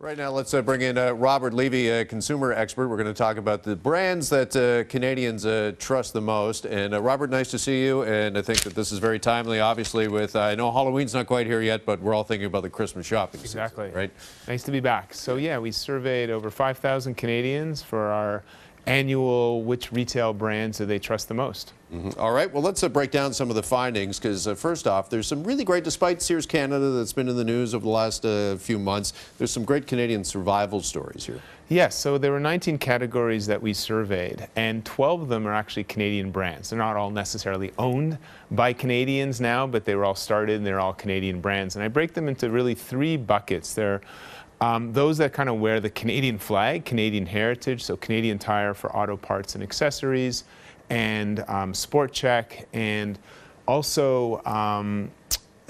Right now, let's bring in Robert Levy, a consumer expert. We're going to talk about the brands that Canadians trust the most. And Robert, nice to see you. And I think that this is very timely, obviously, with, I know Halloween's not quite here yet, but we're all thinking about the Christmas shopping season. Exactly. Right? Nice to be back. So yeah, we surveyed over 5,000 Canadians for our annual which retail brands do they trust the most. All right, well, let's break down some of the findings, because first off, there's some really great, despite Sears Canada that's been in the news over the last few months, there's some great Canadian survival stories here. Yes, so there were 19 categories that we surveyed, and 12 of them are actually Canadian brands. They're not all necessarily owned by Canadians now, but they were all started and they're all Canadian brands. And I break them into really three buckets. They're those that kind of wear the Canadian flag, Canadian heritage, so Canadian Tire for auto parts and accessories, and Sport Chek, and also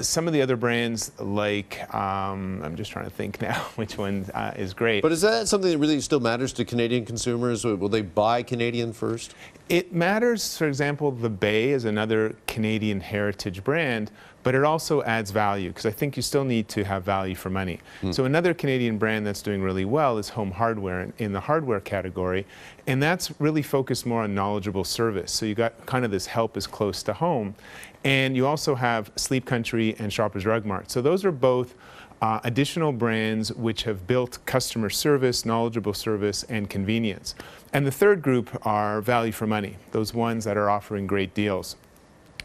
some of the other brands like, I'm just trying to think now which one is great. But is that something that really still matters to Canadian consumers? Will they buy Canadian first? It matters. For example, the Bay is another Canadian heritage brand, but it also adds value, because I think you still need to have value for money. So another Canadian brand that's doing really well is Home Hardware in the hardware category, and that's really focused more on knowledgeable service. So you got kind of this help is close to home. And you also have Sleep Country and Shoppers Drug Mart. So those are both additional brands which have built customer service, knowledgeable service, and convenience. And the third group are value for money, those ones that are offering great deals.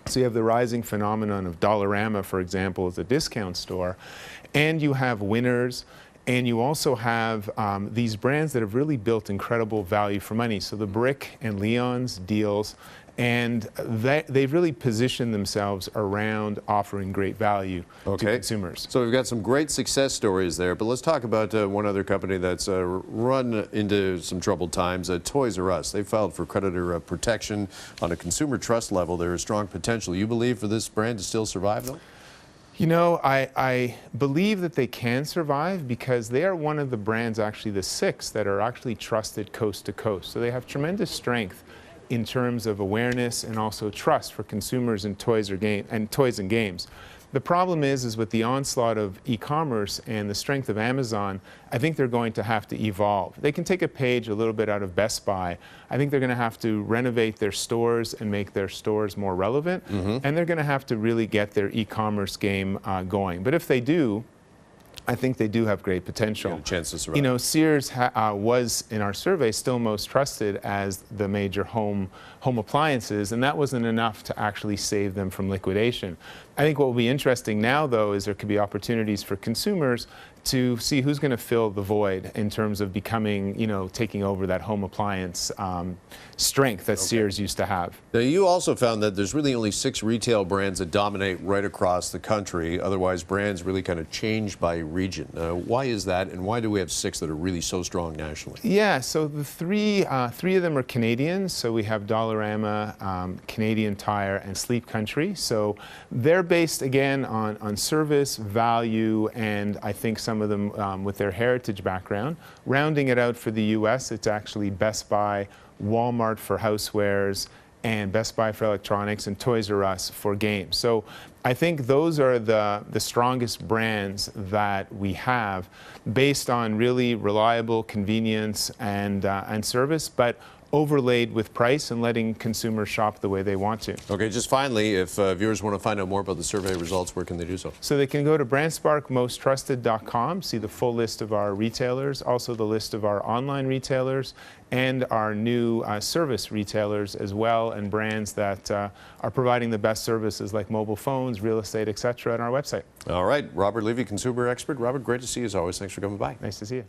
So you have the rising phenomenon of Dollarama, for example, as a discount store, and you have Winners, and you also have these brands that have really built incredible value for money. So the Brick and Leon's deals, and they've really positioned themselves around offering great value to consumers. So we've got some great success stories there, but let's talk about one other company that's run into some troubled times, Toys R Us. They filed for creditor protection on a consumer trust level. There is strong potential. You believe for this brand to still survive, though? You know, I believe that they can survive because they are one of the brands, actually the 6, that are actually trusted coast to coast. So they have tremendous strength in terms of awareness and also trust for consumers in toys and games. The problem is with the onslaught of e-commerce and the strength of Amazon, I think they're going to have to evolve. They can take a page a little bit out of Best Buy. I think they're going to have to renovate their stores and make their stores more relevant, and they're going to have to really get their e-commerce game going. But if they do, I think they do have great potential. A chance to survive. You know, Sears was, in our survey, still most trusted as the major home appliances, and that wasn't enough to actually save them from liquidation. I think what will be interesting now, though, is there could be opportunities for consumers to see who's going to fill the void in terms of becoming, you know, taking over that home appliance strength that Sears used to have. Now, you also found that there's really only 6 retail brands that dominate right across the country. Otherwise, brands really kind of change by region. Why is that, and why do we have 6 that are really so strong nationally? Yeah, so the three of them are Canadian. So we have Dollarama, Canadian Tire, and Sleep Country. So they're based, again, on service, value, and I think some of them with their heritage background. Rounding it out for the U.S., it's actually Best Buy, Walmart for housewares, and Best Buy for electronics, and Toys R Us for games. So I think those are the strongest brands that we have based on really reliable convenience and service, but overlaid with price and letting consumers shop the way they want to. Okay, just finally, if viewers want to find out more about the survey results, where can they do so? So they can go to brandsparkmosttrusted.com, see the full list of our retailers, also the list of our online retailers, and our new service retailers as well, and brands that are providing the best services like mobile phones, real estate, etc. on our website. All right, Robert Levy, consumer expert. Robert, great to see you as always. Thanks for coming by. Nice to see you.